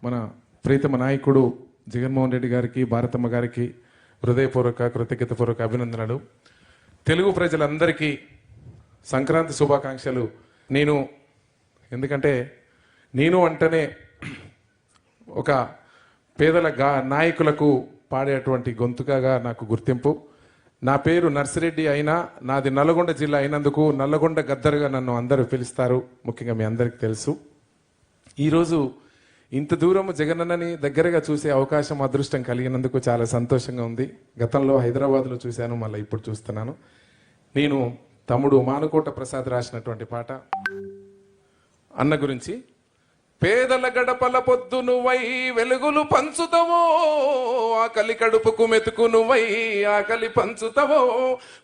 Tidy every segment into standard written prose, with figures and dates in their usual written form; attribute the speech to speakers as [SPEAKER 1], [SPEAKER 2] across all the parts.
[SPEAKER 1] మన ప్రీతమ నాయకుడు జగన్మోహన్ రెడ్డి గారికి, భారతమ్మ గారికి హృదయపూర్వక కృతజ్ఞతపూర్వక అభినందనలు. తెలుగు ప్రజలందరికీ సంక్రాంతి శుభాకాంక్షలు. ఎందుకంటే నేను అంటేనే ఒక పేదల నాయకులకు పాడేటువంటి గొంతుకగా నాకు గుర్తింపు. నా పేరు నర్సిరెడ్డి అయినా నాది నల్లగొండ జిల్లా అయినందుకు నల్లగొండ గద్దరుగా నన్ను అందరూ పిలుస్తారు. ముఖ్యంగా మీ అందరికీ తెలుసు. ఈరోజు ఇంత దూరం జగనన్నని దగ్గరగా చూసే అవకాశం, అదృష్టం కలిగినందుకు చాలా సంతోషంగా ఉంది. గతంలో హైదరాబాద్లో చూశాను, మళ్ళీ ఇప్పుడు చూస్తున్నాను. నేను తమ్ముడు మానుకోట ప్రసాద్ రాసినటువంటి పాట అన్న గురించి. పేదల గడపల పొద్దు నువ్వై వెలుగులు పంచుతావో, ఆకలి కడుపుకు మెతుకు నువ్వై ఆకలి పంచుతావో.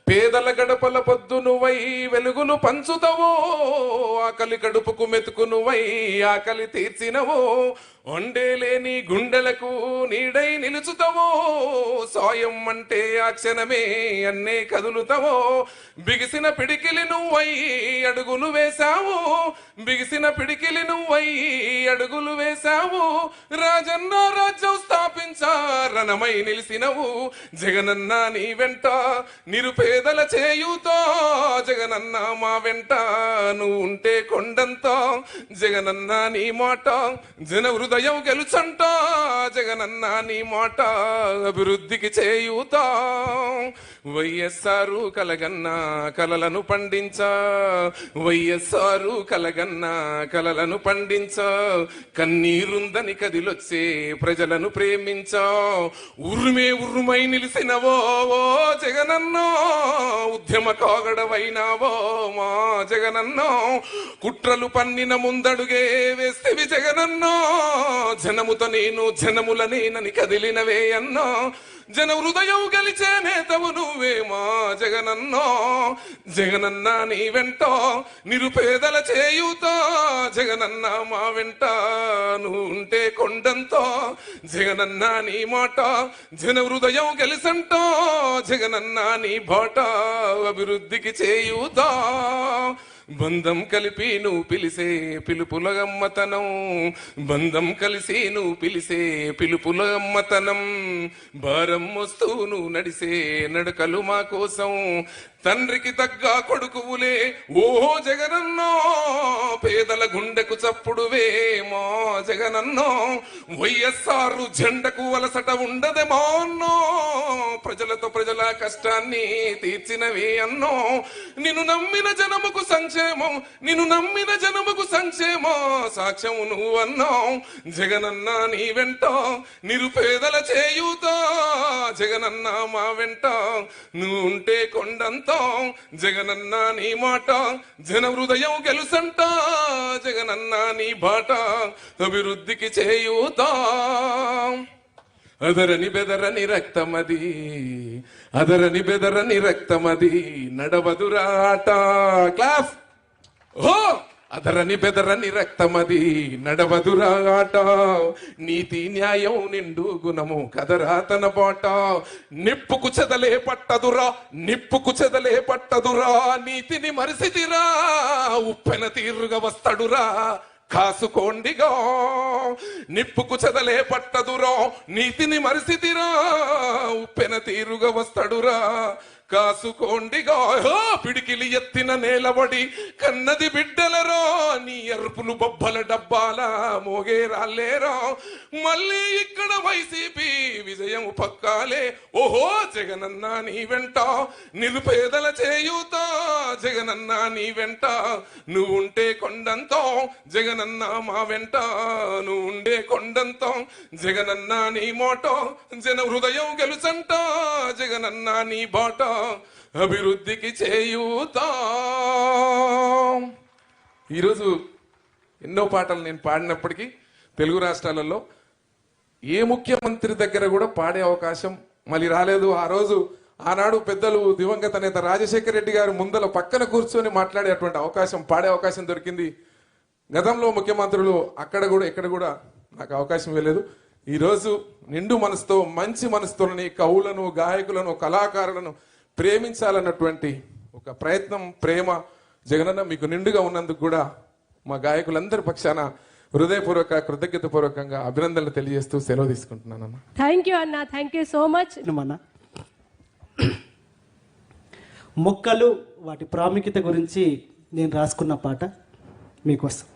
[SPEAKER 1] పేదల గడపల పొద్దు నువ్వై వెలుగులు పంచుతావో, ఆకలి కడుపుకు మెతుకు నువ్వై ఆకలి తీర్చినవో. వండేలేని గుండెలకు నీడై నిలుచుతావో, సాయం అంటే ఆ క్షణమే అన్నే కదులుతావో. బిగిసిన పిడికిలి నువ్వై అడుగులు వేశావు, బిగిసిన పిడికిలి నువ్వై అడుగులు వేశావు. రాజన్న రాజ్యం స్థాపించారణమై నిలిసినవు. జగనన్న నీ వెంట నిరుపేదల చేయుతో, జగనన్న మా వెంట నువ్వు ఉంటే కొండంతో. జగనన్న నీ మాట జన హృదయం గెలుచంట, జగనన్న నీ మాట అభివృద్ధికి చేయుతా. వైఎస్ఆర్ కలగన్నా కలలను పండించ, వైఎస్ఆర్ కలగన్నా కలలను పండించ. కన్నీరుందని కదిలొచ్చే ప్రజలను ప్రేమించ. ఉరుమే ఉరుమై నిలిసినవో ఓ జగనన్నో, ఉద్యమ కాగడవైనావో మా జగనన్నో. కుట్రలు పన్నిన ముందడుగే వేస్తేవి జగనన్నో, జనముతో నేను జనముల నేనని కదిలినవే అన్నో. జన హృదయం గెలిచే నేతవు నువ్వే మా జగనన్నో. జగనన్న నీ వెంట నిరుపేదల చేయుతో, జగనన్న మా వెంట నువ్వు ఉంటే కొండంతో. జగనన్న నీ మాట జన హృదయం గెలిసంట, జగనన్న నీ బాట అభివృద్ధికి చేయుతా. బంధం కలిపి నువ్వు పిలిసే పిలుపుల గమ్మతనం, బంధం కలిసి నువ్వు పిలిసే పిలుపుల గమ్మతనం. భారం మోస్తూ నువ్వు నడిసే నడకలు మా కోసం, తండ్రికి తగ్గ కొడుకువులే ఓ జగనన్నో. పేదల గుండెకు చప్పుడువే మా జగనన్నో. వైఎస్ఆర్ జెండకు వలసట ఉండదే మా అన్నో. ప్రజలతో ప్రజల కష్టాన్ని తీర్చినవే అన్నో. నిన్ను నమ్మిన జనముకు సంక్షేమం, నిన్ను నమ్మిన జనముకు సంక్షేమం సాక్ష్యం నువ్వు అన్నావు. జగనన్న నీ వెంట నిరుపేదల చేయుతా, జగనన్న మా వెంట నువ్వు ఉంటే కొండంత. జగనన్న నీ మాట జన హృదయం గెలుసంట, జగనన్న నీ బాట అభివృద్ధికి చేయుతా. అదరని బెదరని రక్తమది, అదరని బెదరని రక్తమది నడవదురాట. క్లాస్ ఓ. అదరని బెదరని రక్తమది నడవదురాట. నీతి న్యాయం నిండు గుణము కదరా తన బాట. నిప్పుకు చెదలే పట్టదురా, నిప్పుకు చెదలే పట్టదురా. నీతిని మరిసిదిరా, ఉప్పెన తీరుగా వస్తాడురా కాసుకోండిగా. నిప్పుకు చెదలే పట్టదురా, నీతిని మరిసిదిరా, ఉప్పెన తీరుగా వస్తాడురా కాసుకోండిగా. పిడికిలి ఎత్తిన నేలబడి కన్నది బిడ్డలరో, నీ అరుపులు బొబ్బల డబ్బాల మోగే రాలేరా. మళ్ళీ ఇక్కడ వైసీపీ విజయం పక్కాలే. ఓహో జగనన్న నీ వెంట నిరుపేదల చేయుతా, జగనన్న నీ వెంట నువ్వు ఉంటే కొండంతో. జగనన్న మా వెంట నువ్వు ఉండే కొండంతో. జగనన్న నీ మాట జన హృదయం గెలుచంట, జగనన్న నీ బాట అభివృద్ధికి చేయుతా. ఈరోజు ఎన్నో పాటలు నేను పాడినప్పటికీ తెలుగు రాష్ట్రాలలో ఏ ముఖ్యమంత్రి దగ్గర కూడా పాడే అవకాశం మళ్ళీ రాలేదు. ఆ రోజు ఆనాడు పెద్దలు దివంగత నేత రాజశేఖర రెడ్డి గారు ముందల పక్కన కూర్చొని మాట్లాడేటువంటి అవకాశం, పాడే అవకాశం దొరికింది. గతంలో ముఖ్యమంత్రులు అక్కడ కూడా ఎక్కడ కూడా నాకు అవకాశం ఇవ్వలేదు. ఈరోజు నిండు మనసుతో మంచి మనసుతోని కవులను, గాయకులను, కళాకారులను ప్రేమించాలన్నటువంటి ఒక ప్రయత్నం, ప్రేమ జగనన్న మీకు నిండుగా ఉన్నందుకు కూడా మా గాయకులందరి పక్షాన హృదయపూర్వక కృతజ్ఞతపూర్వకంగా అభినందనలు తెలియజేస్తూ సెలవు తీసుకుంటున్నానమ్మా.
[SPEAKER 2] థ్యాంక్ యూ అన్న, థ్యాంక్ యూ సో మచ్.
[SPEAKER 3] మన మొక్కలు వాటి ప్రాముఖ్యత గురించి నేను రాసుకున్న పాట మీకోసం.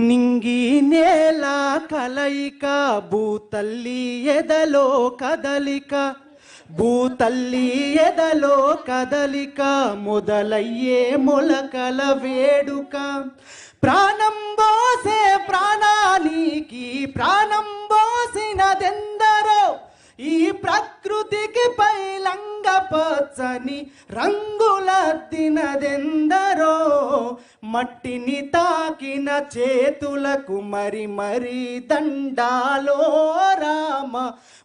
[SPEAKER 3] నింగి నేల కలయిక, భూతల్లి ఎదలో కదలిక, భూతల్లి ఎదలో కదలిక, మొదలయ్యే మొలకల వేడుక, ప్రాణం పోసే ప్రాణానికి ప్రాణం పోసినదెందరో, ఈ ప్రకృతికి పైలంగ పచ్చని రంగులద్దినదెందరో, మట్టిని తాకిన చేతులకు మరి మరి దండాలో రామ,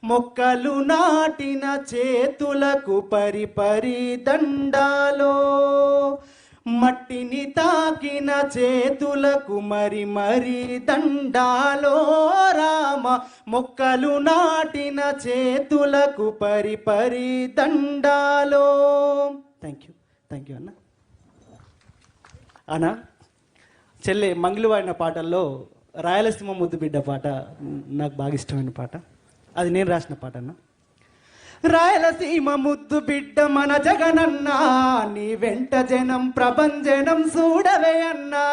[SPEAKER 3] మొక్కలు నాటిన చేతులకు పరి పరి దండాలో, మట్టిని తాకిన చేతులకు మరి మరి దండాలో రామ, మొక్కలు నాటిన చేతులకు పరి పరి దండాలో. థ్యాంక్ యూ అన్న. అన్న చెల్లె మంగళి వాడిన పాటల్లో రాయలసీమ ముద్దు బిడ్డ పాట నాకు బాగా ఇష్టమైన పాట. అది నేను రాసిన పాట అన్న. రాయలసీమ ముద్దు బిడ్డ మన జగనన్నా, నీ వెంట జనం ప్రభంజనం చూడవే అన్నా.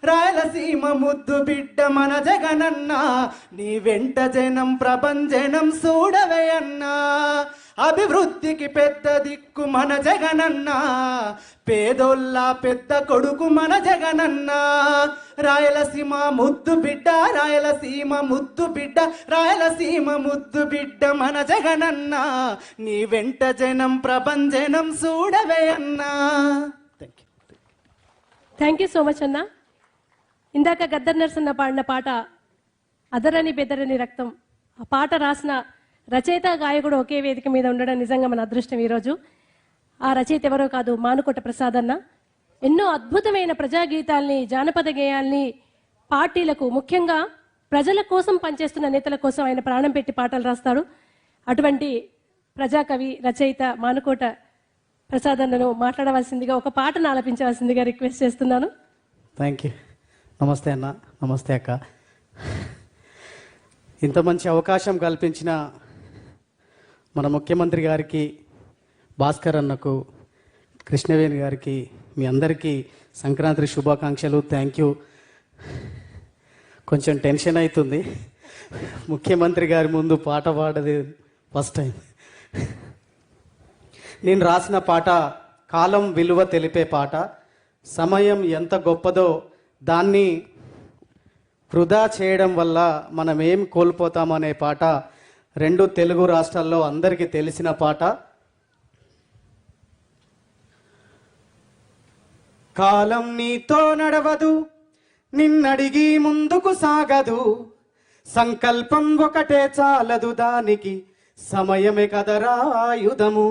[SPEAKER 3] రాయలసీమ ముద్దు బిడ్డ మన జగనన్నా, నీ వెంట జనం ప్రభంజనం చూడవే అన్నా. అభివృద్ధికి పెద్ద దిక్కు మన జగనన్నా, పేదోళ్ళ పెద్ద కొడుకు మన జగనన్నా. రాయలసీమ ముద్దు బిడ్డ, రాయలసీమ ముద్దు బిడ్డ, రాయలసీమ ముద్దు బిడ్డ మన జగనన్నా, నీ వెంట జనం ప్రభంజనం చూడవే అన్నా.
[SPEAKER 2] థ్యాంక్ యూ సో మచ్ అన్న. ఇందాక గద్దర్ నరసన్న పాడిన పాట అదరని బెదరని రక్తం, ఆ పాట రాసిన రచయిత గాయకుడు ఒకే వేదిక మీద ఉండడం నిజంగా మన అదృష్టం ఈరోజు. ఆ రచయిత ఎవరో కాదు, మానుకోట ప్రసాద్ అన్న. ఎన్నో అద్భుతమైన ప్రజాగీతాల్ని, జానపద గేయాల్ని పార్టీలకు, ముఖ్యంగా ప్రజల కోసం పనిచేస్తున్న నేతల కోసం ఆయన ప్రాణం పెట్టి పాటలు రాస్తాడు. అటువంటి ప్రజాకవి రచయిత మానుకోట ప్రసాద్ అన్నను మాట్లాడవలసిందిగా, ఒక పాటను ఆలపించవలసిందిగా రిక్వెస్ట్ చేస్తున్నాను.
[SPEAKER 3] Thank you. నమస్తే అన్న, నమస్తే అక్క. ఇంత మంచి అవకాశం కల్పించిన మన ముఖ్యమంత్రి గారికి, భాస్కర్ అన్నకు, కృష్ణవేణి గారికి, మీ అందరికీ సంక్రాంతి శుభాకాంక్షలు. Thank you. కొంచెం టెన్షన్ అవుతుంది, ముఖ్యమంత్రి గారి ముందు పాట పాడది ఫస్ట్ టైం. నేను రాసిన పాట కాలం విలువ తెలిపే పాట. సమయం ఎంత గొప్పదో దాన్ని వృధా చేయడం వల్ల మనం ఏం కోల్పోతామనే పాట. రెండు తెలుగు రాష్ట్రాల్లో అందరికీ తెలిసిన పాట. కాలం నీతో నడవదు, నిన్నడిగి ముందుకు సాగదు, సంకల్పం ఒకటే చాలదు దానికి, సమయమే కదరా ఆయుధము.